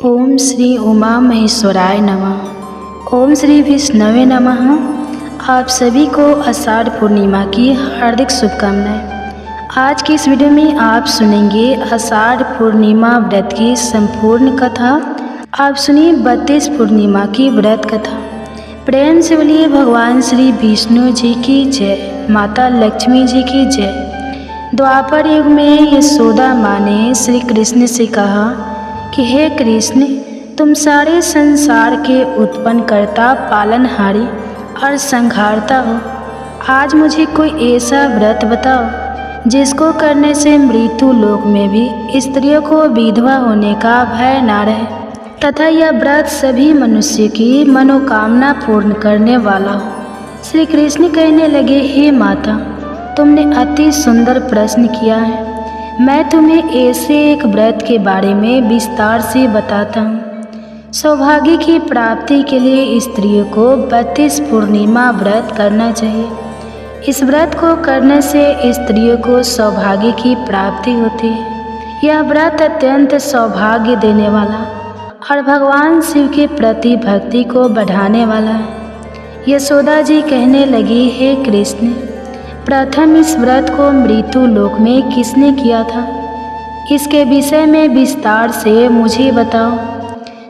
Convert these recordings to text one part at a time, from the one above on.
ओम श्री उमा महेश्वराय नमः। ओम श्री विष्णवे नमः। आप सभी को आषाढ़ पूर्णिमा की हार्दिक शुभकामनाएं। आज की इस वीडियो में आप सुनेंगे आषाढ़ पूर्णिमा व्रत की संपूर्ण कथा। आप सुनिए 32 पूर्णिमा की व्रत कथा। प्रेम से बोलिए भगवान श्री विष्णु जी की जय, माता लक्ष्मी जी की जय। द्वापर युग में यशोदा माँ ने श्री कृष्ण से कहा कि हे कृष्ण, तुम सारे संसार के उत्पन्न करता, पालनहारी और संहारता हो। आज मुझे कोई ऐसा व्रत बताओ जिसको करने से मृत्यु लोक में भी स्त्रियों को विधवा होने का भय ना रहे, तथा यह व्रत सभी मनुष्य की मनोकामना पूर्ण करने वाला हो। श्री कृष्ण कहने लगे, हे माता, तुमने अति सुंदर प्रश्न किया है। मैं तुम्हें ऐसे एक व्रत के बारे में विस्तार से बताता हूँ। सौभाग्य की प्राप्ति के लिए स्त्रियों को 32 पूर्णिमा व्रत करना चाहिए। इस व्रत को करने से स्त्रियों को सौभाग्य की प्राप्ति होती है। यह व्रत अत्यंत सौभाग्य देने वाला और भगवान शिव के प्रति भक्ति को बढ़ाने वाला है। यशोदा जी कहने लगी, हे कृष्ण, प्रथम इस व्रत को मृत्यु लोक में किसने किया था? इसके विषय में विस्तार से मुझे बताओ।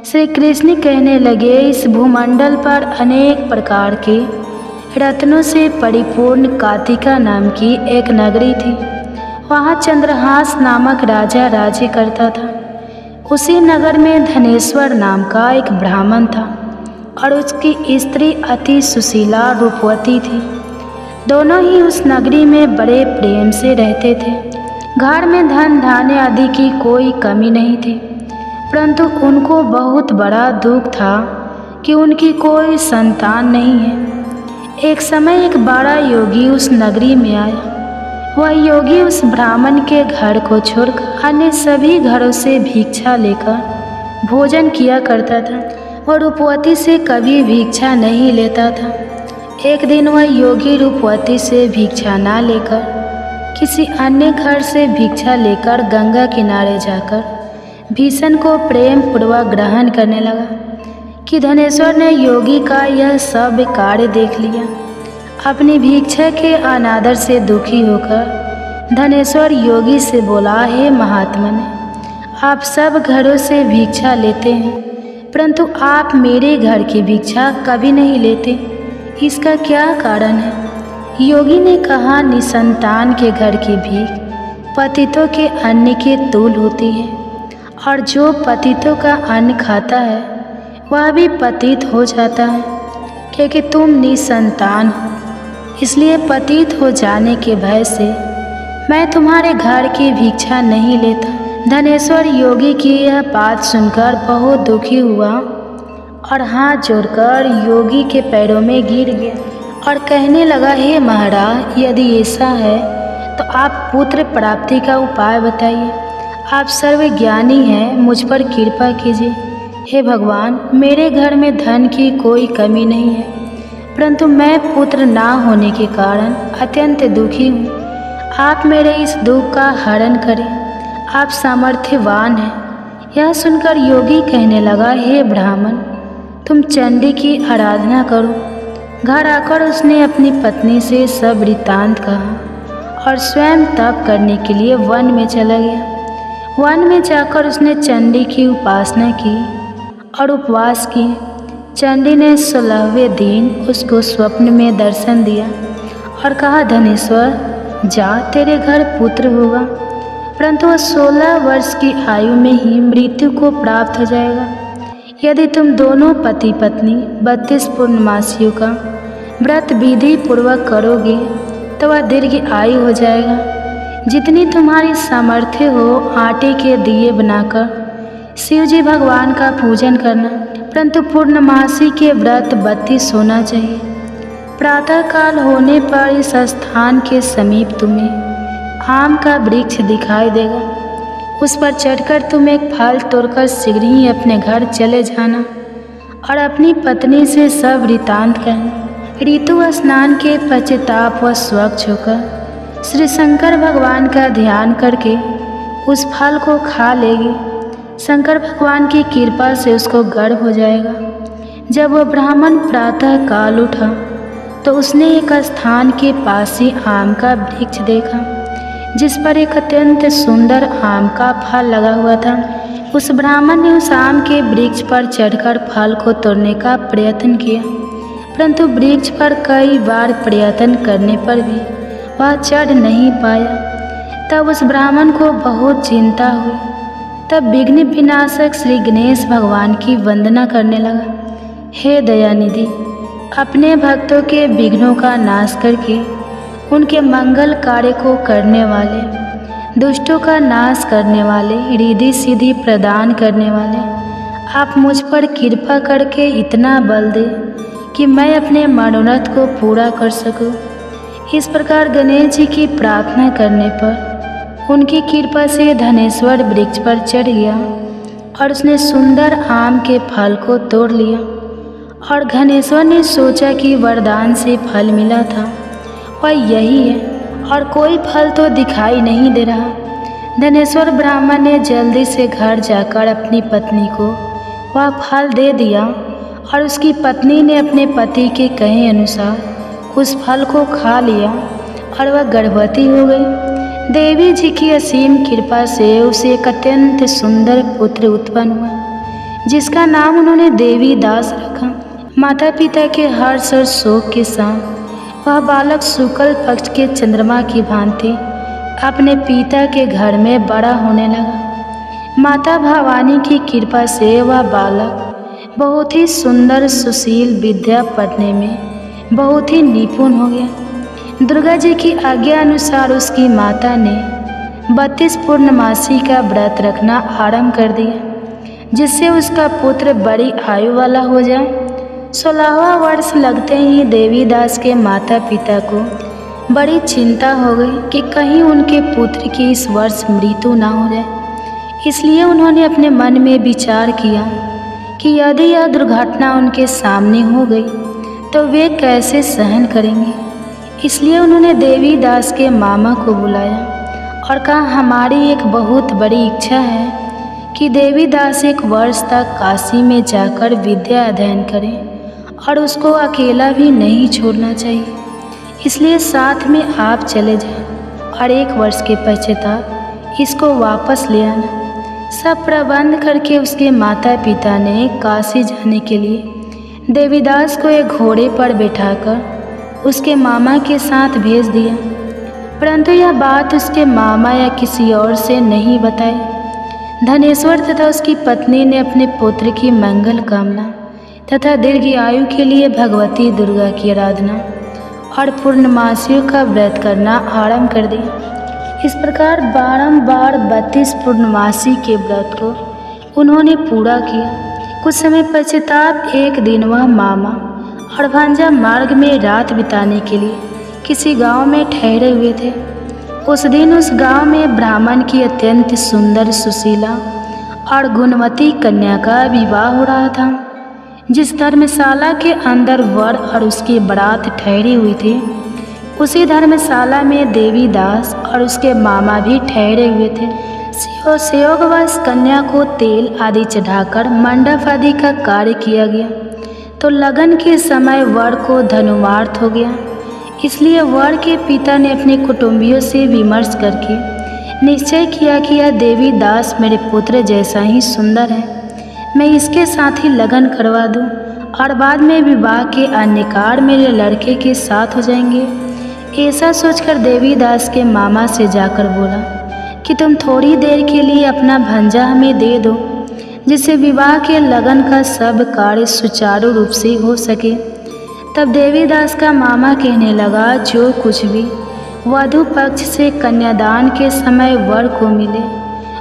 श्री कृष्ण कहने लगे, इस भूमंडल पर अनेक प्रकार के रत्नों से परिपूर्ण कातिका नाम की एक नगरी थी। वहाँ चंद्रहास नामक राजा राज्य करता था। उसी नगर में धनेश्वर नाम का एक ब्राह्मण था और उसकी स्त्री अति सुशीला रूपवती थी। दोनों ही उस नगरी में बड़े प्रेम से रहते थे। घर में धन धान्य आदि की कोई कमी नहीं थी, परंतु उनको बहुत बड़ा दुख था कि उनकी कोई संतान नहीं है। एक समय एक बड़ा योगी उस नगरी में आया। वह योगी उस ब्राह्मण के घर को छोड़कर अन्य सभी घरों से भिक्षा लेकर भोजन किया करता था और रूपवती से कभी भिक्षा नहीं लेता था। एक दिन वह योगी रूपवती से भिक्षा ना लेकर किसी अन्य घर से भिक्षा लेकर गंगा किनारे जाकर भीषण को प्रेम पूर्वक ग्रहण करने लगा कि धनेश्वर ने योगी का यह सब कार्य देख लिया। अपनी भिक्षा के अनादर से दुखी होकर धनेश्वर योगी से बोला, हे महात्मन, आप सब घरों से भिक्षा लेते हैं, परंतु आप मेरे घर की भिक्षा कभी नहीं लेते। इसका क्या कारण है? योगी ने कहा, निसंतान के घर की भीख पतितों के अन्न के तुल होती है, और जो पतितों का अन्न खाता है वह भी पतित हो जाता है। क्योंकि तुम निसंतान हो, इसलिए पतित हो जाने के भय से मैं तुम्हारे घर की भिक्षा नहीं लेता। धनेश्वर योगी की यह बात सुनकर बहुत दुखी हुआ और हाथ जोड़कर योगी के पैरों में गिर गया और कहने लगा, हे महाराज, यदि ऐसा है तो आप पुत्र प्राप्ति का उपाय बताइए। आप सर्वज्ञानी हैं, मुझ पर कृपा कीजिए। हे भगवान, मेरे घर में धन की कोई कमी नहीं है, परंतु मैं पुत्र ना होने के कारण अत्यंत दुखी हूँ। आप मेरे इस दुख का हरण करें, आप सामर्थ्यवान हैं। यह सुनकर योगी कहने लगा, हे ब्राह्मण, तुम चंडी की आराधना करो। घर आकर उसने अपनी पत्नी से सब वृत्तांत कहा और स्वयं तप करने के लिए वन में चला गया। वन में जाकर उसने चंडी की उपासना की और उपवास किए। चंडी ने 16वें दिन उसको स्वप्न में दर्शन दिया और कहा, धनेश्वर, जा, तेरे घर पुत्र होगा, परंतु वह 16 वर्ष की आयु में ही मृत्यु को प्राप्त हो जाएगा। यदि तुम दोनों पति पत्नी 32 पूर्णमासियों का व्रत विधि पूर्वक करोगे तो वह दीर्घ आयु हो जाएगा। जितनी तुम्हारी सामर्थ्य हो, आटे के दिए बनाकर शिवजी भगवान का पूजन करना, परंतु पूर्णमासी के व्रत 32 होना चाहिए। प्रातःकाल होने पर इस स्थान के समीप तुम्हें आम का वृक्ष दिखाई देगा। उस पर चढ़कर तुम एक फल तोड़कर शीघ्र ही अपने घर चले जाना और अपनी पत्नी से सब वृत्तांत कहना। ऋतु स्नान के पश्चाताप व स्वच्छ होकर श्री शंकर भगवान का ध्यान करके उस फल को खा लेगी। शंकर भगवान की कृपा से उसको गर्भ हो जाएगा। जब वह ब्राह्मण प्रातः काल उठा तो उसने एक स्थान के पास ही आम का वृक्ष देखा, जिस पर एक अत्यंत सुंदर आम का फल लगा हुआ था। उस ब्राह्मण ने उस आम के वृक्ष पर चढ़कर फल को तोड़ने का प्रयत्न किया, परंतु वृक्ष पर कई बार प्रयत्न करने पर भी वह चढ़ नहीं पाया। तब उस ब्राह्मण को बहुत चिंता हुई। तब विघ्न विनाशक श्री गणेश भगवान की वंदना करने लगा। हे दयानिधि, अपने भक्तों के विघ्नों का नाश करके उनके मंगल कार्य को करने वाले, दुष्टों का नाश करने वाले, रिद्धि सिद्धि प्रदान करने वाले, आप मुझ पर कृपा करके इतना बल दे कि मैं अपने मनोरथ को पूरा कर सकूं। इस प्रकार गणेश जी की प्रार्थना करने पर उनकी कृपा से धनेश्वर वृक्ष पर चढ़ गया और उसने सुंदर आम के फल को तोड़ लिया। और घनेश्वर ने सोचा कि वरदान से फल मिला था वह यही है और कोई फल तो दिखाई नहीं दे रहा। धनेश्वर ब्राह्मण ने जल्दी से घर जाकर अपनी पत्नी को वह फल दे दिया और उसकी पत्नी ने अपने पति के कहे अनुसार उस फल को खा लिया और वह गर्भवती हो गई। देवी जी की असीम कृपा से उसे एक अत्यंत सुंदर पुत्र उत्पन्न हुआ, जिसका नाम उन्होंने देवी दास रखा। माता पिता के हर्ष और शोक के साथ वह बालक शुक्ल पक्ष के चंद्रमा की भांति अपने पिता के घर में बड़ा होने लगा। माता भवानी की कृपा से वह बालक बहुत ही सुंदर, सुशील, विद्या पढ़ने में बहुत ही निपुण हो गया। दुर्गा जी की आज्ञा अनुसार उसकी माता ने 32 पूर्णमासी का व्रत रखना आरंभ कर दिया, जिससे उसका पुत्र बड़ी आयु वाला हो जाए। 16वां वर्ष लगते ही देवीदास के माता पिता को बड़ी चिंता हो गई कि कहीं उनके पुत्र की इस वर्ष मृत्यु ना हो जाए। इसलिए उन्होंने अपने मन में विचार किया कि यदि यह दुर्घटना उनके सामने हो गई तो वे कैसे सहन करेंगे। इसलिए उन्होंने देवीदास के मामा को बुलाया और कहा, हमारी एक बहुत बड़ी इच्छा है कि देवीदास 1 वर्ष तक काशी में जाकर विद्या अध्ययन करें और उसको अकेला भी नहीं छोड़ना चाहिए। इसलिए साथ में आप चले जाएं और 1 वर्ष के पश्चात इसको वापस ले आना। सब प्रबंध करके उसके माता पिता ने काशी जाने के लिए देवीदास को एक घोड़े पर बैठाकर उसके मामा के साथ भेज दिया, परंतु यह बात उसके मामा या किसी और से नहीं बताई। धनेश्वर तथा उसकी पत्नी ने अपने पुत्र की मंगल कामना तथा दीर्घ आयु के लिए भगवती दुर्गा की आराधना और पूर्णमासियों का व्रत करना आरंभ कर दिया। इस प्रकार बारंबार 32 पूर्णमासी के व्रत को उन्होंने पूरा किया। कुछ समय पश्चात एक दिन वह मामा और भांजा मार्ग में रात बिताने के लिए किसी गांव में ठहरे हुए थे। उस दिन उस गांव में ब्राह्मण की अत्यंत सुंदर, सुशीला और गुणवती कन्या का विवाह हो रहा था। जिस धर्मशाला के अंदर वर और उसकी बारात ठहरी हुई थी, उसी धर्मशाला में देवीदास और उसके मामा भी ठहरे हुए थे। संयोगवश कन्या को तेल आदि चढ़ाकर मंडप आदि का कार्य किया गया तो लगन के समय वर को धनुवार्थ हो गया। इसलिए वर के पिता ने अपने कुटुंबियों से विमर्श करके निश्चय किया कि यह देवीदास मेरे पुत्र जैसा ही सुंदर है, मैं इसके साथ ही लगन करवा दूं और बाद में विवाह के अन्य कार्य मेरे लड़के के साथ हो जाएंगे। ऐसा सोचकर देवीदास के मामा से जाकर बोला कि तुम थोड़ी देर के लिए अपना भंजा हमें दे दो, जिससे विवाह के लगन का सब कार्य सुचारू रूप से हो सके। तब देवीदास का मामा कहने लगा, जो कुछ भी वधू पक्ष से कन्यादान के समय वर को मिले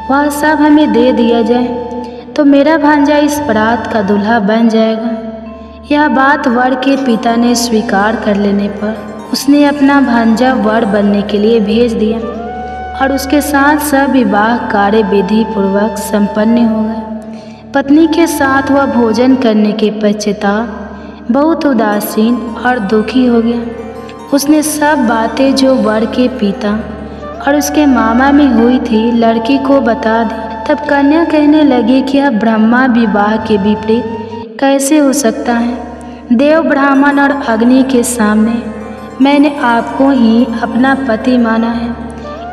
वह सब हमें दे दिया जाए तो मेरा भांजा इस बारात का दूल्हा बन जाएगा। यह बात वर के पिता ने स्वीकार कर लेने पर उसने अपना भांजा वर बनने के लिए भेज दिया और उसके साथ सब विवाह कार्य विधि पूर्वक संपन्न हो गए। पत्नी के साथ वह भोजन करने के पश्चात बहुत उदासीन और दुखी हो गया। उसने सब बातें जो वर के पिता और उसके मामा में हुई थी लड़की को बता दी। तब कन्या कहने लगी कि अब ब्रह्मा विवाह के विपरीत कैसे हो सकता है। देव, ब्राह्मण और अग्नि के सामने मैंने आपको ही अपना पति माना है,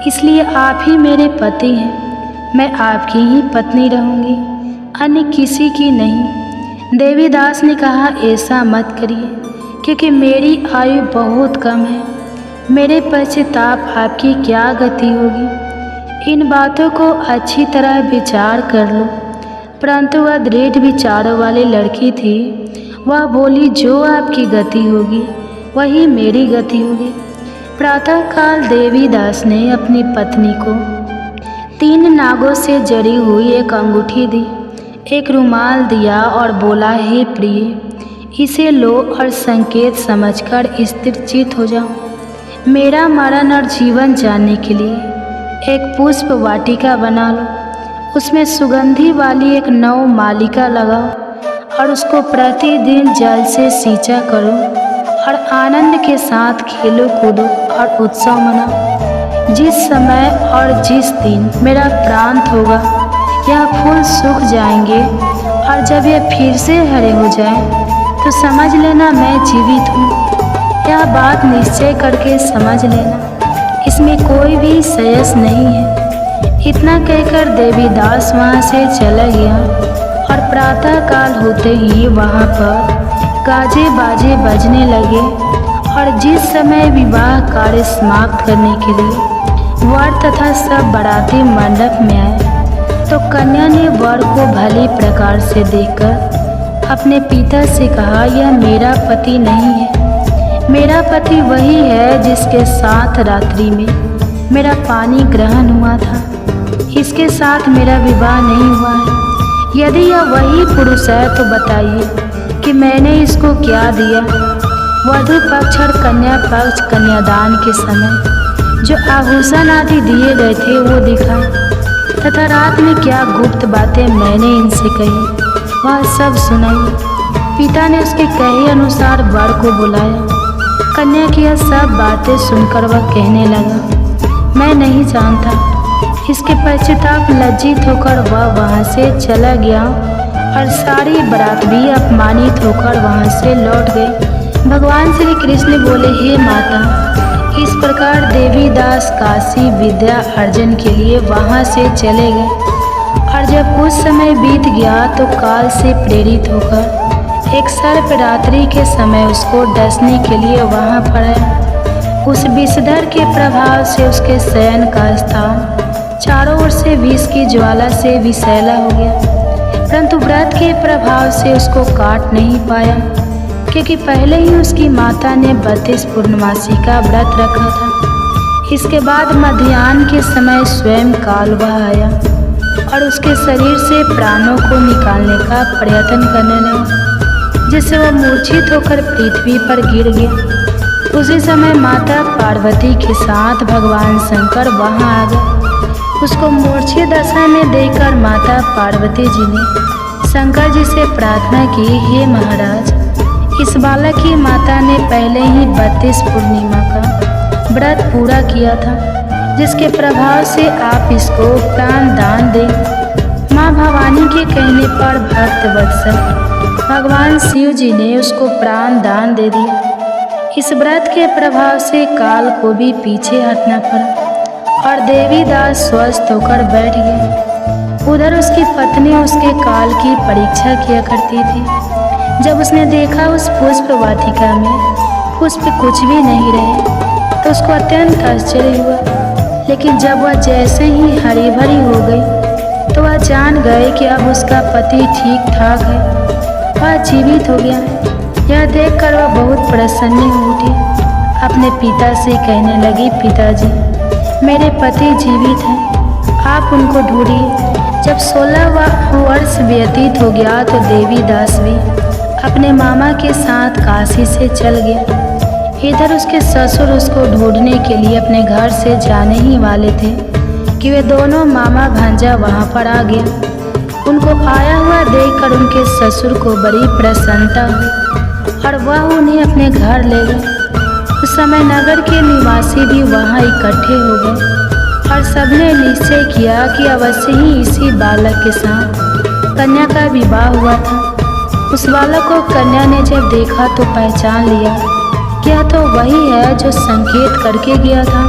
इसलिए आप ही मेरे पति हैं। मैं आपकी ही पत्नी रहूँगी, अन्य किसी की नहीं। देवीदास ने कहा, ऐसा मत करिए, क्योंकि मेरी आयु बहुत कम है। मेरे पश्चाताप आपकी क्या गति होगी। इन बातों को अच्छी तरह विचार कर लो। परंतु वह दृढ़ विचारों वाली लड़की थी। वह बोली, जो आपकी गति होगी वही मेरी गति होगी। प्रातःकाल देवीदास ने अपनी पत्नी को 3 नागों से जड़ी हुई एक अंगूठी दी, एक रुमाल दिया और बोला, हे प्रिय, इसे लो और संकेत समझकर स्थिर चित्त हो जाओ। मेरा मरण और जीवन जानने के लिए एक पुष्प वाटिका बना लो, उसमें सुगंधि वाली एक नव मालिका लगाओ और उसको प्रतिदिन जल से सींचा करो और आनंद के साथ खेलो कूदो और उत्सव मनाओ। जिस समय और जिस दिन मेरा प्रांत होगा यह फूल सूख जाएंगे और जब यह फिर से हरे हो जाए तो समझ लेना मैं जीवित हूँ। यह बात निश्चय करके समझ लेना, इसमें कोई भी संशय नहीं है। इतना कहकर देवीदास वहाँ से चला गया और प्रातःकाल होते ही वहाँ पर गाजे बाजे बजने लगे और जिस समय विवाह कार्य समाप्त करने के लिए वर तथा सब बाराती मंडप में आए तो कन्या ने वर को भली प्रकार से देखकर अपने पिता से कहा, यह मेरा पति नहीं है। मेरा पति वही है जिसके साथ रात्रि में मेरा पानी ग्रहण हुआ था। इसके साथ मेरा विवाह नहीं हुआ है। यदि यह वही पुरुष है तो बताइए कि मैंने इसको क्या दिया। वधू पक्ष और कन्या पक्ष कन्यादान के समय जो आभूषण आदि दिए गए थे वो दिखाए तथा रात में क्या गुप्त बातें मैंने इनसे कही वह सब सुनाई। पिता ने उसके कहे अनुसार वर को बुलाया। कन्या की यह सब बातें सुनकर वह कहने लगा, मैं नहीं जानता। इसके पश्चाताप लज्जित होकर वह वहाँ से चला गया और सारी बारात भी अपमानित होकर वहाँ से लौट गई। भगवान श्री कृष्ण बोले, हे माता, इस प्रकार देवीदास काशी विद्या अर्जन के लिए वहाँ से चले गए और जब कुछ समय बीत गया तो काल से प्रेरित होकर एक सर्प रात्रि के समय उसको डसने के लिए वहाँ पर आया। उस विषधर के प्रभाव से उसके शयन का स्थान चारों ओर से विष की ज्वाला से विषैला हो गया, परंतु व्रत के प्रभाव से उसको काट नहीं पाया, क्योंकि पहले ही उसकी माता ने 32 पूर्णमासी का व्रत रखा था। इसके बाद मध्याह्न के समय स्वयं काल वह आया और उसके शरीर से प्राणों को निकालने का प्रयत्न करने लगा, जिससे वह मूर्छित होकर पृथ्वी पर गिर गया। उसी समय माता पार्वती के साथ भगवान शंकर वहां आ गए। उसको मूर्छित दशा में देखकर माता पार्वती जी ने शंकर जी से प्रार्थना की, हे महाराज, इस बालक की माता ने पहले ही 32 पूर्णिमा का व्रत पूरा किया था, जिसके प्रभाव से आप इसको प्राण दान दें। माँ भवानी के कहने पर भक्त वत्सल भगवान शिव जी ने उसको प्राण दान दे दिया। इस व्रत के प्रभाव से काल को भी पीछे हटना पड़ा और देवीदास स्वस्थ होकर बैठ गए। उधर उसकी पत्नी उसके काल की परीक्षा किया करती थी। जब उसने देखा उस पुष्प वाटिका में पुष्प कुछ भी नहीं रहे तो उसको अत्यंत आश्चर्य हुआ, लेकिन जब वह जैसे ही हरी भरी हो गई तो वह जान गए कि अब उसका पति ठीक ठाक है, वह जीवित हो गया। यह देखकर वह बहुत प्रसन्न हो उठी। अपने पिता से कहने लगी, पिताजी, मेरे पति जीवित हैं, आप उनको ढूंढिए। जब 16वां वर्ष व्यतीत हो गया तो देवीदास भी अपने मामा के साथ काशी से चल गया। इधर उसके ससुर उसको ढूंढने के लिए अपने घर से जाने ही वाले थे कि वे दोनों मामा भांजा वहाँ पर आ गया। उनको आया हुआ देखकर उनके ससुर को बड़ी प्रसन्नता हुई और वह उन्हें अपने घर ले गए। उस समय नगर के निवासी भी वहाँ इकट्ठे हो गए और सबने निश्चय किया कि अवश्य ही इसी बालक के साथ कन्या का विवाह हुआ था। उस बालक को कन्या ने जब देखा तो पहचान लिया कि यह तो वही है जो संकेत करके गया था।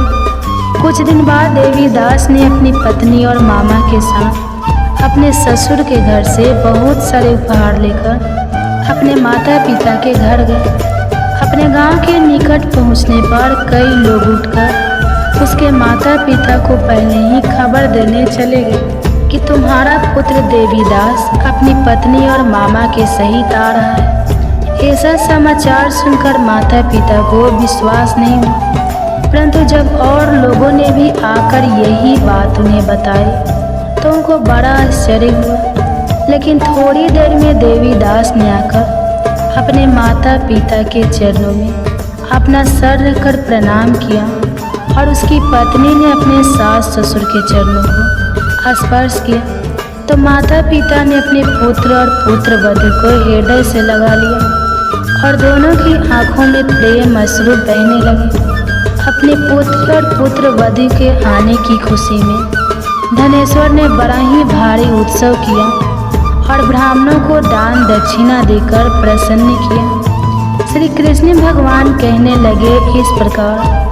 कुछ दिन बाद देवीदास ने अपनी पत्नी और मामा के साथ अपने ससुर के घर से बहुत सारे उपहार लेकर अपने माता पिता के घर गए। अपने गांव के निकट पहुंचने पर कई लोग उठकर उसके माता पिता को पहले ही खबर देने चले गए कि तुम्हारा पुत्र देवीदास अपनी पत्नी और मामा के सहित आ रहा है। ऐसा समाचार सुनकर माता पिता को विश्वास नहीं हुआ, परंतु जब और लोगों ने भी आकर यही बात उन्हें बताई तो उनको बड़ा आश्चर्य हुआ। लेकिन थोड़ी देर में देवीदास ने आकर अपने माता पिता के चरणों में अपना सर रखकर प्रणाम किया और उसकी पत्नी ने अपने सास ससुर के चरणों को स्पर्श किया तो माता पिता ने अपने पुत्र और पुत्रवधू को हृदय से लगा लिया और दोनों की आंखों में प्रेम अश्रु बहने लगे। अपने पुत्र और पुत्रवधू के आने की खुशी में धनेश्वर ने बड़ा ही भारी उत्सव किया और ब्राह्मणों को दान दक्षिणा देकर प्रसन्न किया। श्री कृष्ण भगवान कहने लगे, इस प्रकार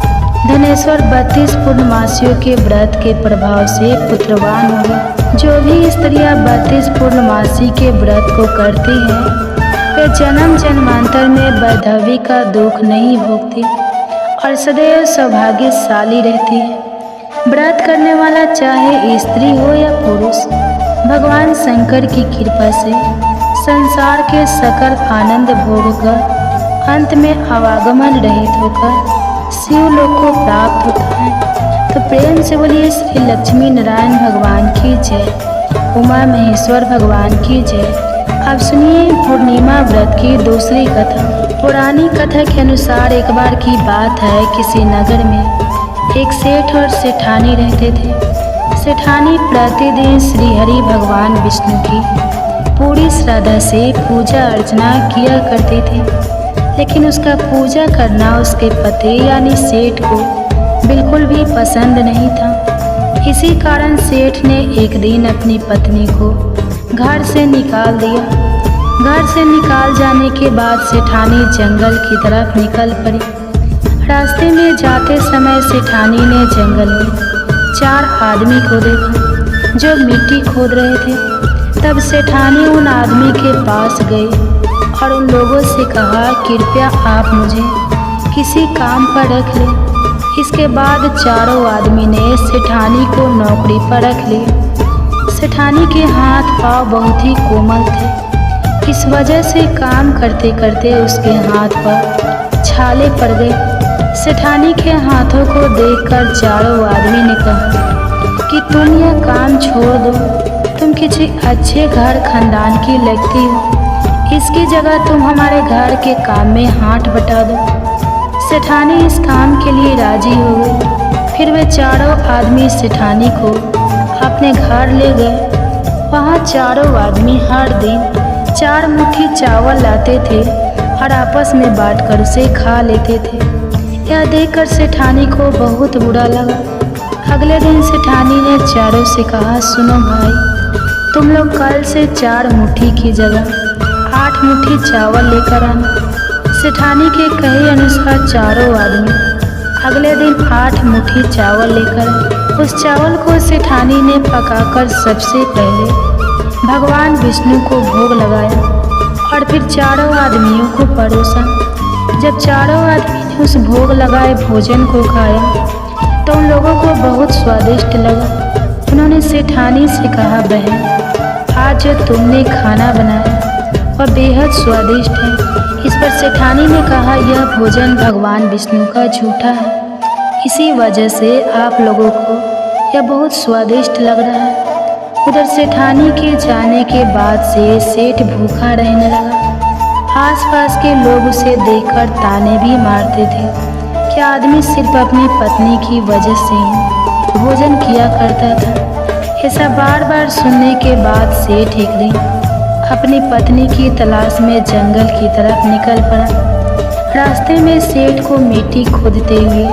धनेश्वर 32 पूर्णमासियों के व्रत के प्रभाव से पुत्रवान हो गए। जो भी स्त्रियां 32 पूर्णमासी के व्रत को करती हैं वे जन्म जन्मांतर में वैधव्य का दुख नहीं भोगती और सदैव सौभाग्यशाली रहती है। व्रत करने वाला चाहे स्त्री हो या पुरुष, भगवान शंकर की कृपा से संसार के सकल आनंद भोग कर अंत में आवागमन रहित होकर शिवलोक को प्राप्त होता है। तो प्रेम से बोलिए श्री लक्ष्मी नारायण भगवान की जय, उमा महेश्वर भगवान की जय। अब सुनिए पूर्णिमा व्रत की दूसरी कथा। पुरानी कथा के अनुसार एक बार की बात है, किसी नगर में एक सेठ और सेठानी रहते थे। सेठानी प्रतिदिन श्री हरि भगवान विष्णु की पूरी श्रद्धा से पूजा अर्चना किया करती थी, लेकिन उसका पूजा करना उसके पति यानी सेठ को बिल्कुल भी पसंद नहीं था। इसी कारण सेठ ने एक दिन अपनी पत्नी को घर से निकाल दिया। घर से निकाल जाने के बाद सेठानी जंगल की तरफ निकल पड़ी। रास्ते में जाते समय सेठानी ने जंगल में 4 आदमी को देखा जो मिट्टी खोद रहे थे। तब सेठानी उन आदमी के पास गई और उन लोगों से कहा, कृपया आप मुझे किसी काम पर रख लें। इसके बाद चारों आदमी ने सेठानी को नौकरी पर रख लिया। सेठानी के हाथ पांव बहुत ही कोमल थे, इस वजह से काम करते करते उसके हाथ पर छाले पड़ गए। सेठानी के हाथों को देखकर चारों आदमी ने कहा कि तुम यह काम छोड़ दो, तुम किसी अच्छे घर खानदान की लगती हो, इसकी जगह तुम हमारे घर के काम में हाथ बटा दो। सेठानी इस काम के लिए राजी हो गई। फिर वे चारों आदमी सेठानी को अपने घर ले गए। वहाँ चारों आदमी हर दिन 4 मुट्ठी चावल लाते थे और आपस में बांटकर उसे खा लेते थे। यह देखकर सेठानी को बहुत बुरा लगा। अगले दिन सेठानी ने चारों से कहा, सुनो भाई, तुम लोग कल से 4 मुट्ठी की जगह 8 मुट्ठी चावल लेकर आना। सेठानी के कहे अनुसार चारों आदमी अगले दिन 8 मुट्ठी चावल लेकर आए। उस चावल को सेठानी ने पकाकर सबसे पहले भगवान विष्णु को भोग लगाया और फिर चारों आदमियों को परोसा। जब चारों आदमी ने उस भोग लगाए भोजन को खाया तो उन लोगों को बहुत स्वादिष्ट लगा। उन्होंने सेठानी से कहा, बहन, आज जो तुमने खाना बनाया वह बेहद स्वादिष्ट है। इस पर सेठानी ने कहा, यह भोजन भगवान विष्णु का झूठा है, इसी वजह से आप लोगों को यह बहुत स्वादिष्ट लग रहा है। उधर सेठानी के जाने के बाद से सेठ भूखा रहने लगा। आसपास के लोग उसे देखकर ताने भी मारते थे कि आदमी सिर्फ अपनी पत्नी की वजह से ही भोजन किया करता था। ऐसा बार बार सुनने के बाद सेठ एक दिन अपनी पत्नी की तलाश में जंगल की तरफ निकल पड़ा। रास्ते में सेठ को मिट्टी खोदते हुए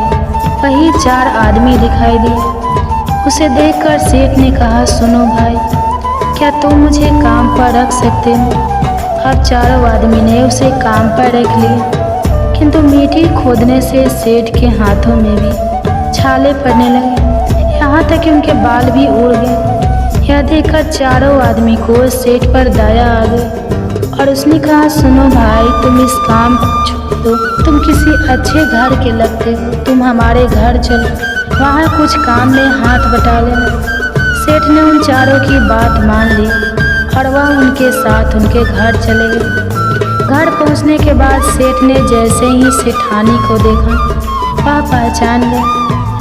वही 4 आदमी दिखाई दिए। उसे देखकर सेठ ने कहा, सुनो भाई, क्या तुम मुझे काम पर रख सकते हो? अब चारों आदमी ने उसे काम पर रख लिया, किंतु मिट्टी खोदने से सेठ के हाथों में भी छाले पड़ने लगे, यहाँ तक कि उनके बाल भी उड़ गए। यह देखकर चारों आदमी को सेठ पर दया आ गई और उसने कहा, सुनो भाई, तुम इस काम को छोड़ दो, तुम किसी अच्छे घर के लगते हो, तुम हमारे घर चलो, वहाँ कुछ काम में हाथ बटा लेना। सेठ ने उन चारों की बात मान ली और वह उनके साथ उनके घर चले गए। घर पहुँचने के बाद सेठ ने जैसे ही सेठानी को देखा, वह पहचान गया,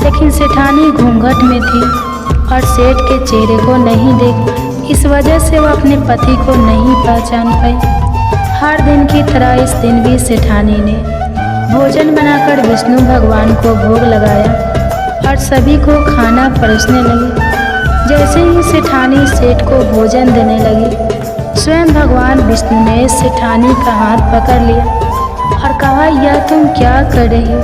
लेकिन सेठानी घूंघट में थी और सेठ के चेहरे को नहीं देख पाई। इस वजह से वह अपने पति को नहीं पहचान पाई। हर दिन की तरह इस दिन भी सेठानी ने भोजन बनाकर विष्णु भगवान को भोग लगाया और सभी को खाना परोसने लगी। जैसे ही सेठानी सेठ को भोजन देने लगी, स्वयं भगवान विष्णु ने सेठानी का हाथ पकड़ लिया और कहा, यह तुम क्या कर रही हो?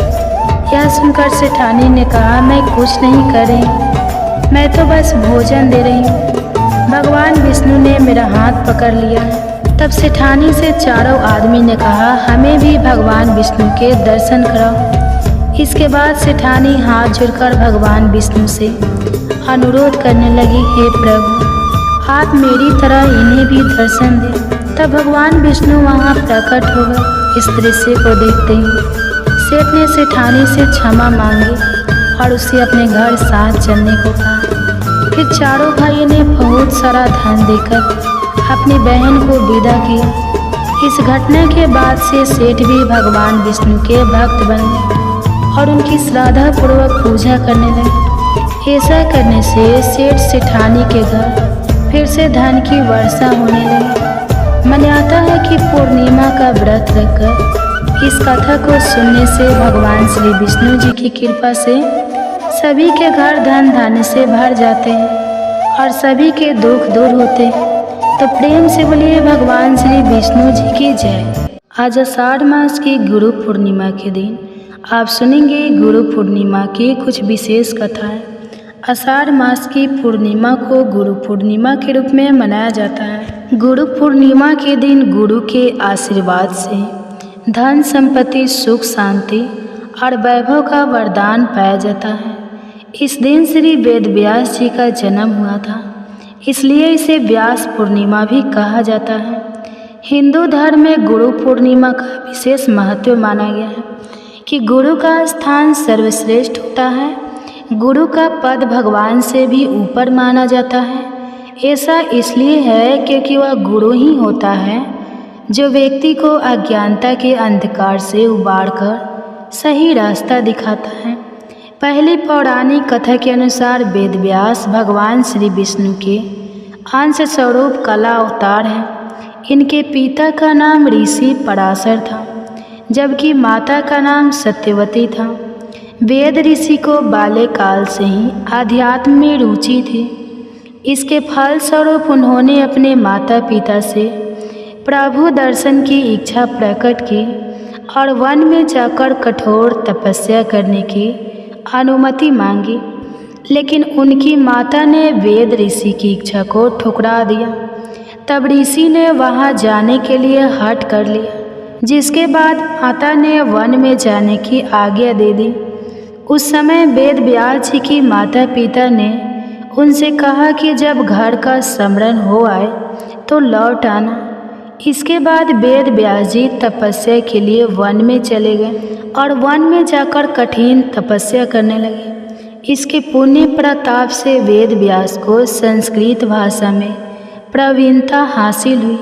यह सुनकर सेठानी ने कहा, मैं कुछ नहीं कर रही, मैं तो बस भोजन दे रही हूँ। भगवान विष्णु ने मेरा हाथ पकड़ लिया। तब सेठानी से चारों आदमी ने कहा, हमें भी भगवान विष्णु के दर्शन कराओ। इसके बाद सेठानी हाथ जोड़कर भगवान विष्णु से अनुरोध करने लगी, हे प्रभु, आप मेरी तरह इन्हें भी दर्शन दें। तब भगवान विष्णु वहाँ प्रकट हो गए। इस दृश्य को देखते ही सेठ ने सेठानी से क्षमा मांगी और उसे अपने घर साथ चलने को कहा। फिर चारों भाइयों ने बहुत सारा धन देकर अपनी बहन को विदा किया। इस घटना के बाद से सेठ भी भगवान विष्णु के भक्त बन गए और उनकी श्रद्धा पूर्वक पूजा करने लगे। ऐसा करने से सेठ सेठानी के घर फिर से धन की वर्षा होने लगी। मान्यता है कि पूर्णिमा का व्रत रखकर इस कथा को सुनने से भगवान श्री विष्णु जी की कृपा से सभी के घर धन धान्य से भर जाते हैं और सभी के दुख दूर होते हैं। तो प्रेम से बोलिए भगवान श्री विष्णु जी की जय। आज आषाढ़ मास की गुरु पूर्णिमा के दिन आप सुनेंगे गुरु पूर्णिमा की कुछ विशेष कथाएं। आषाढ़ मास की पूर्णिमा को गुरु पूर्णिमा के रूप में मनाया जाता है। गुरु पूर्णिमा के दिन गुरु के आशीर्वाद से धन संपत्ति सुख शांति और वैभव का वरदान पाया जाता है। इस दिन श्री वेद व्यास जी का जन्म हुआ था, इसलिए इसे व्यास पूर्णिमा भी कहा जाता है। हिंदू धर्म में गुरु पूर्णिमा का विशेष महत्व माना गया है कि गुरु का स्थान सर्वश्रेष्ठ होता है। गुरु का पद भगवान से भी ऊपर माना जाता है। ऐसा इसलिए है क्योंकि वह गुरु ही होता है जो व्यक्ति को अज्ञानता के अंधकार से उबारकर सही रास्ता दिखाता है। पहली पौराणिक कथा के अनुसार वेद व्यास भगवान श्री विष्णु के अंश स्वरूप कला अवतार हैं। इनके पिता का नाम ऋषि पराशर था, जबकि माता का नाम सत्यवती था। वेद ऋषि को बाल्यकाल से ही आध्यात्म में रुचि थी। इसके फलस्वरूप उन्होंने अपने माता पिता से प्रभु दर्शन की इच्छा प्रकट की और वन में जाकर कठोर तपस्या करने की अनुमति मांगी, लेकिन उनकी माता ने वेद ऋषि की इच्छा को ठुकरा दिया। तब ऋषि ने वहां जाने के लिए हठ कर लिया, जिसके बाद माता ने वन में जाने की आज्ञा दे दी। उस समय वेद व्यास जी की माता पिता ने उनसे कहा कि जब घर का स्मरण हो आए तो लौट आना। इसके बाद वेद व्यास जी तपस्या के लिए वन में चले गए और वन में जाकर कठिन तपस्या करने लगे। इसके पुण्य प्रताप से वेद व्यास को संस्कृत भाषा में प्रवीणता हासिल हुई।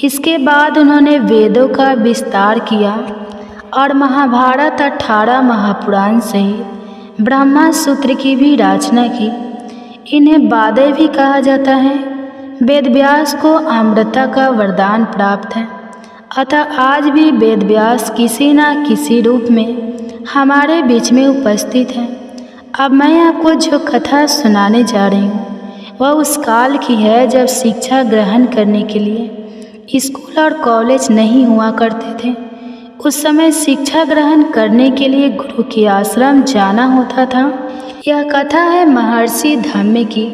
इसके बाद उन्होंने वेदों का विस्तार किया और महाभारत 18 महापुराण सहित ब्रह्मा सूत्र की भी रचना की। इन्हें बादय भी कहा जाता है। वेद व्यास को अमृता का वरदान प्राप्त है, अतः आज भी वेद व्यास किसी न किसी रूप में हमारे बीच में उपस्थित हैं। अब मैं आपको जो कथा सुनाने जा रही हूँ वह उस काल की है जब शिक्षा ग्रहण करने के लिए स्कूल और कॉलेज नहीं हुआ करते थे। उस समय शिक्षा ग्रहण करने के लिए गुरु के आश्रम जाना होता था। यह कथा है महर्षि धम्म की,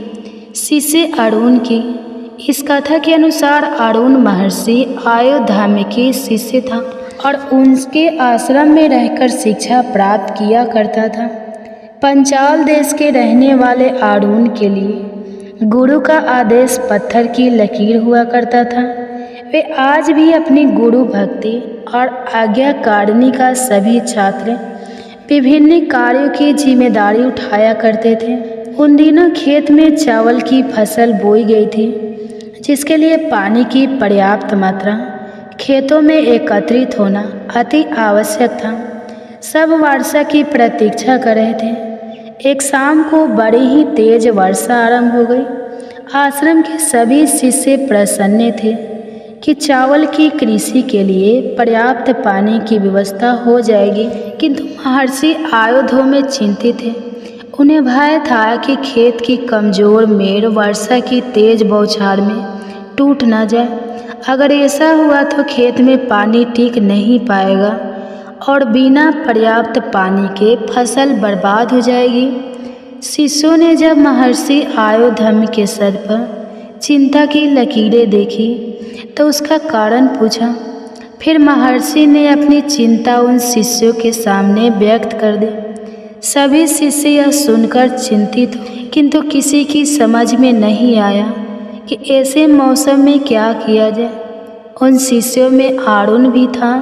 शिष्य अरुण की। इस कथा के अनुसार अरुण महर्षि आयुधम्य के शिष्य था और उनके आश्रम में रहकर शिक्षा प्राप्त किया करता था। पंचाल देश के रहने वाले अरुण के लिए गुरु का आदेश पत्थर की लकीर हुआ करता था। वे आज भी अपनी गुरु भक्ति और आज्ञाकारिणी का सभी छात्र विभिन्न कार्यों की जिम्मेदारी उठाया करते थे। उन दिनों खेत में चावल की फसल बोई गई थी, जिसके लिए पानी की पर्याप्त मात्रा खेतों में एकत्रित होना अति आवश्यक था। सब वर्षा की प्रतीक्षा कर रहे थे। एक शाम को बड़ी ही तेज वर्षा आरंभ हो गई। आश्रम के सभी शिष्य प्रसन्न थे कि चावल की कृषि के लिए पर्याप्त पानी की व्यवस्था हो जाएगी, किंतु महर्षि आयुधम्य चिंतित थे। उन्हें भय था कि खेत की कमजोर मेड़ वर्षा की तेज बौछार में टूट न जाए। अगर ऐसा हुआ तो खेत में पानी टिक नहीं पाएगा और बिना पर्याप्त पानी के फसल बर्बाद हो जाएगी। शिष्यों ने जब महर्षि आयुधम्य के सर पर चिंता की लकीरें देखी तो उसका कारण पूछा। फिर महर्षि ने अपनी चिंता उन शिष्यों के सामने व्यक्त कर दी। सभी शिष्य यह सुनकर चिंतित हुए, किंतु किसी की समझ में नहीं आया कि ऐसे मौसम में क्या किया जाए। उन शिष्यों में अरुण भी था।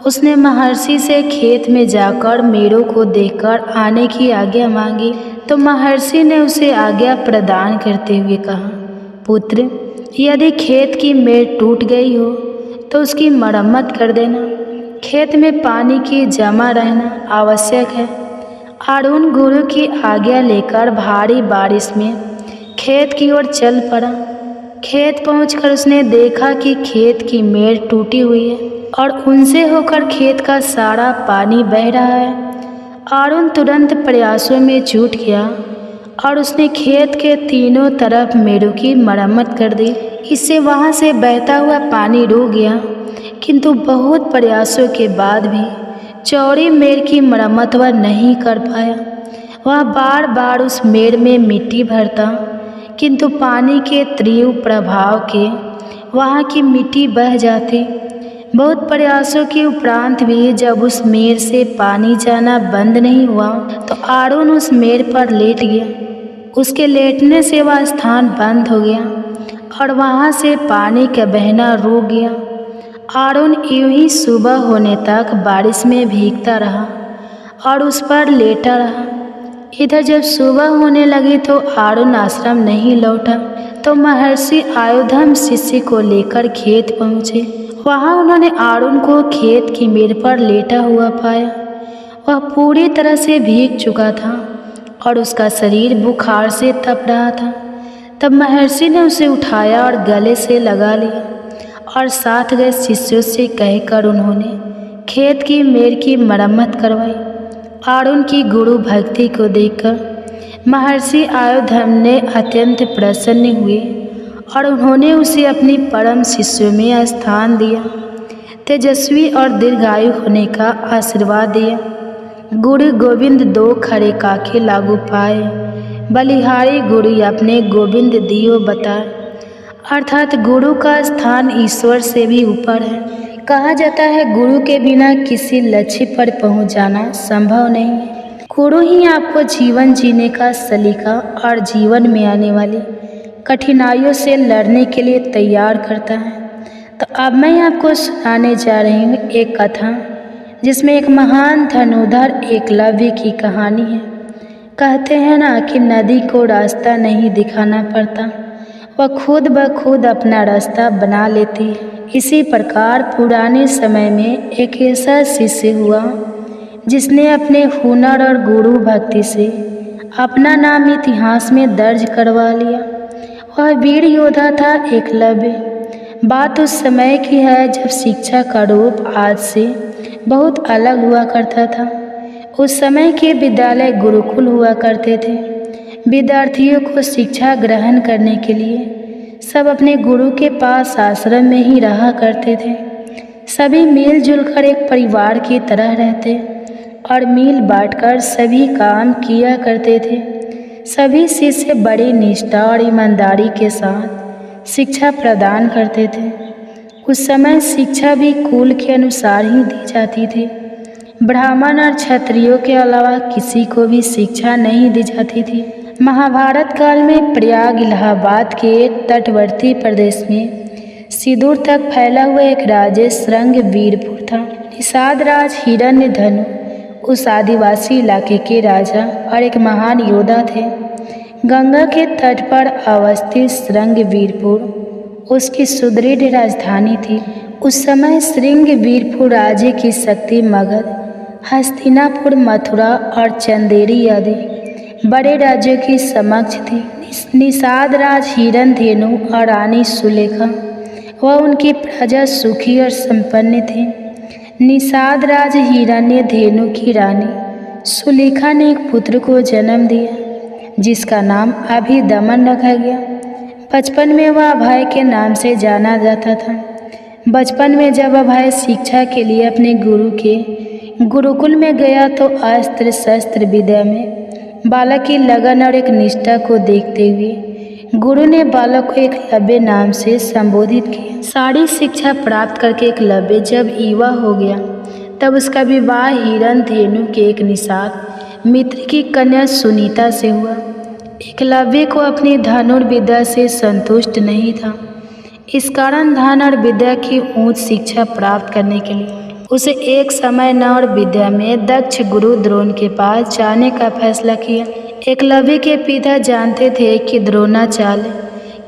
उसने महर्षि से खेत में जाकर मेड़ों को देखकर आने की आज्ञा मांगी तो महर्षि ने उसे आज्ञा प्रदान करते हुए कहा, पुत्र, यदि खेत की मेड़ टूट गई हो तो उसकी मरम्मत कर देना। खेत में पानी की जमा रहना आवश्यक है। अरुण गुरु की आज्ञा लेकर भारी बारिश में खेत की ओर चल पड़ा। खेत पहुंचकर उसने देखा कि खेत की मेड़ टूटी हुई है और उनसे होकर खेत का सारा पानी बह रहा है। अरुण तुरंत प्रयासों में जुट गया और उसने खेत के तीनों तरफ मेड़ों की मरम्मत कर दी। इससे वहां से बहता हुआ पानी रुक गया, किंतु बहुत प्रयासों के बाद भी चौड़ी मेड़ की मरम्मत वह नहीं कर पाया। वह बार बार उस मेड़ में मिट्टी भरता, किंतु पानी के तीव्र प्रभाव के वहाँ की मिट्टी बह जाती। बहुत प्रयासों के उपरांत भी जब उस मेड़ से पानी जाना बंद नहीं हुआ तो अरुण उस मेड़ पर लेट गया। उसके लेटने से वह स्थान बंद हो गया और वहाँ से पानी का बहना रुक गया। अरुण यूं ही सुबह होने तक बारिश में भीगता रहा और उस पर लेटा रहा। इधर जब सुबह होने लगी तो अरुण आश्रम नहीं लौटा तो महर्षि आयुधम्य शिष्य को लेकर खेत पहुँचे। वहाँ उन्होंने अरुण को खेत की मेड़ पर लेटा हुआ पाया। वह पूरी तरह से भीग चुका था और उसका शरीर बुखार से तप रहा था। तब महर्षि ने उसे उठाया और गले से लगा लिया और साथ गए शिष्यों से कहकर उन्होंने खेत की मेड़ की मरम्मत करवाई। अरुण की गुरु भक्ति को देखकर महर्षि आयुधम्य ने अत्यंत प्रसन्न हुए और उन्होंने उसे अपनी परम शिष्यों में स्थान दिया, तेजस्वी और दीर्घायु होने का आशीर्वाद दिया। गुरु गोविंद दो खरे काखे लागू पाए, बलिहारी गुरु अपने गोविंद दियो बताए। अर्थात गुरु का स्थान ईश्वर से भी ऊपर है। कहा जाता है गुरु के बिना किसी लक्ष्य पर पहुंच जाना संभव नहीं है। गुरु ही आपको जीवन जीने का सलीका और जीवन में आने वाली कठिनाइयों से लड़ने के लिए तैयार करता है। तो अब मैं आपको सुनाने जा रही हूँ एक कथा, जिसमें एक महान धनुर्धर एकलव्य की कहानी है। कहते हैं ना कि नदी को रास्ता नहीं दिखाना पड़ता, वह खुद ब खुद अपना रास्ता बना लेती है। इसी प्रकार पुराने समय में एक ऐसा शिष्य हुआ जिसने अपने हुनर और गुरु भक्ति से अपना नाम इतिहास में दर्ज करवा लिया। वह वीर योद्धा था एकलव्य। बात उस समय की है जब शिक्षा का रूप आज से बहुत अलग हुआ करता था। उस समय के विद्यालय गुरुकुल हुआ करते थे। विद्यार्थियों को शिक्षा ग्रहण करने के लिए सब अपने गुरु के पास आश्रम में ही रहा करते थे। सभी मिलजुल कर एक परिवार की तरह रहते। और मील बांटकर सभी काम किया करते थे। सभी शिष्य बड़ी निष्ठा और ईमानदारी के साथ शिक्षा प्रदान करते थे। उस समय शिक्षा भी कुल के अनुसार ही दी जाती थी। ब्राह्मण और क्षत्रियों के अलावा किसी को भी शिक्षा नहीं दी जाती थी। महाभारत काल में प्रयाग इलाहाबाद के तटवर्ती प्रदेश में सिंदूर तक फैला हुआ एक राज्य श्रृंग वीरपुर था। निषाद राज हिरण्यधनु उस आदिवासी इलाके के राजा और एक महान योद्धा थे। गंगा के तट पर अवस्थित श्रृंग वीरपुर उसकी सुदृढ़ राजधानी थी। उस समय श्रृंग वीरपुर राज्य की शक्ति मगध, हस्तिनापुर, मथुरा और चंदेरी आदि बड़े राज्यों की समक्ष थी। निषाद राज हिरण्यधनु और रानी सुलेखा वह उनकी प्रजा सुखी और संपन्न थे। निषाद राज हिरण्यधनु की रानी सुलेखा ने एक पुत्र को जन्म दिया जिसका नाम अभिदमन रखा गया। बचपन में वह अभय के नाम से जाना जाता था। बचपन में जब अभय शिक्षा के लिए अपने गुरु के गुरुकुल में गया तो अस्त्र शस्त्र विद्या में बालक की लगन और एक निष्ठा को देखते हुए गुरु ने बालक को एकलव्य नाम से संबोधित किया। सारी शिक्षा प्राप्त करके एकलव्य जब युवा हो गया तब उसका विवाह हिरण्यधनु के एक निषाद मित्र की कन्या सुनीता से हुआ। एकलव्य को अपनी धनुर्विद्या से संतुष्ट नहीं था। इस कारण धन और विद्या की उच्च शिक्षा प्राप्त करने के लिए उसे एक समय न और विद्या में दक्ष गुरु द्रोण के पास जाने का फैसला किया। एकलव्य के पिता जानते थे कि द्रोणाचार्य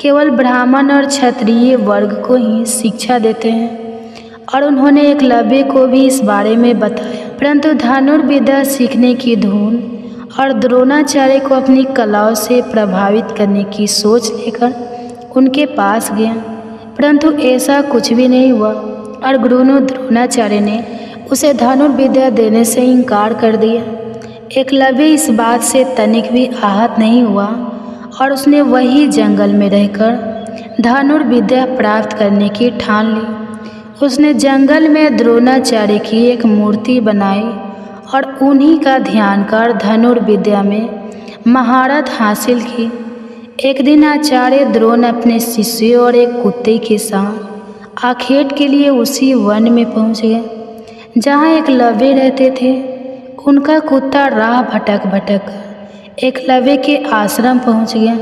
केवल ब्राह्मण और क्षत्रिय वर्ग को ही शिक्षा देते हैं और उन्होंने एकलव्य को भी इस बारे में बताया। परंतु धनुर्विद्या सीखने की धुन और द्रोणाचार्य को अपनी कलाओं से प्रभावित करने की सोच लेकर उनके पास गया, परंतु ऐसा कुछ भी नहीं हुआ और गुरु द्रोणाचार्य ने उसे धनुर्विद्या देने से इनकार कर दिया। एकलव्य इस बात से तनिक भी आहत नहीं हुआ और उसने वही जंगल में रहकर धनुर्विद्या प्राप्त करने की ठान ली। उसने जंगल में द्रोणाचार्य की एक मूर्ति बनाई और उन्हीं का ध्यान कर धनुर्विद्या में महारत हासिल की। एक दिन आचार्य द्रोण अपने शिष्यों और एक कुत्ते के साथ आखेट के लिए उसी वन में पहुंच गए जहां एकलव्य रहते थे। उनका कुत्ता राह भटक भटक एकलव्य के आश्रम पहुंच गया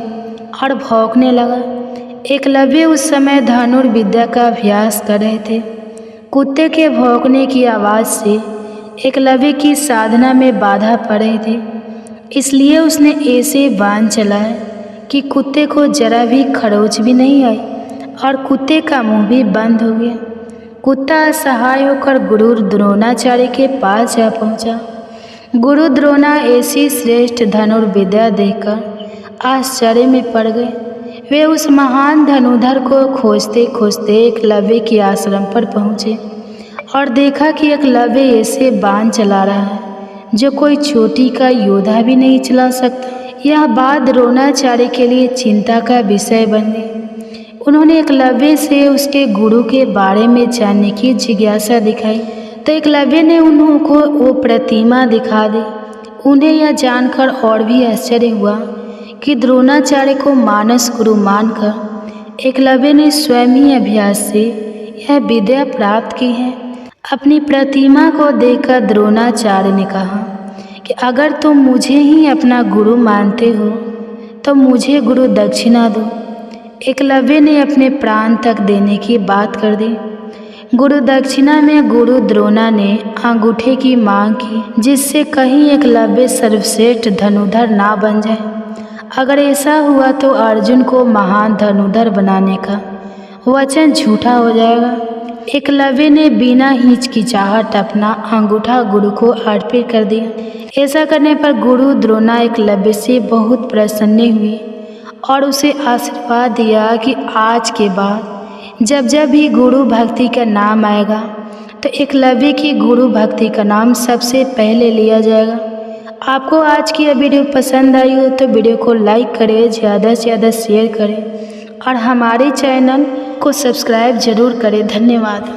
और भौंकने लगा। एकलव्य उस समय धनुर्विद्या का अभ्यास कर रहे थे। कुत्ते के भौंकने की आवाज़ से एकलव्य की साधना में बाधा पड़ रही थी, इसलिए उसने ऐसे बाण चलाए कि कुत्ते को जरा भी खरोच भी नहीं आई और कुत्ते का मुंह भी बंद हो गया। कुत्ता असहाय होकर गुरु द्रोणाचार्य के पास जा पहुंचा। गुरु द्रोणा ऐसी श्रेष्ठ धनुर्विद्या देखकर आश्चर्य में पड़ गए। वे उस महान धनुधर को खोजते खोजते एकलव्य के आश्रम पर पहुँचे और देखा कि एकलव्य ऐसे बाण चला रहा है जो कोई चोटी का योद्धा भी नहीं चला सकता। यह बात द्रोणाचार्य के लिए चिंता का विषय बन गई। उन्होंने एकलव्य से उसके गुरु के बारे में जानने की जिज्ञासा दिखाई तो एकलव्य ने उन्हों को वो प्रतिमा दिखा दी। उन्हें यह जानकर और भी आश्चर्य हुआ कि द्रोणाचार्य को मानस गुरु मानकर एकलव्य ने स्वयं ही अभ्यास से यह विद्या प्राप्त की है। अपनी प्रतिमा को देखकर द्रोणाचार्य ने कहा कि अगर तुम मुझे ही अपना गुरु मानते हो तो मुझे गुरु दक्षिणा दो। एकलव्य ने अपने प्राण तक देने की बात कर दी। गुरु दक्षिणा में गुरु द्रोणा ने अंगूठे की मांग की जिससे कहीं एकलव्य सर्वश्रेष्ठ धनुधर ना बन जाए। अगर ऐसा हुआ तो अर्जुन को महान धनुधर बनाने का वचन झूठा हो जाएगा। एकलव्य ने बिना हिचकिचाहट अपना अंगूठा गुरु को अर्पित कर दिया। ऐसा करने पर गुरु द्रोणा एकलव्य से बहुत प्रसन्न हुए और उसे आशीर्वाद दिया कि आज के बाद जब जब भी गुरु भक्ति का नाम आएगा तो एकलव्य की गुरु भक्ति का नाम सबसे पहले लिया जाएगा। आपको आज की यह वीडियो पसंद आई हो तो वीडियो को लाइक करें, ज़्यादा से ज़्यादा शेयर करें और हमारे चैनल को सब्सक्राइब जरूर करें। धन्यवाद।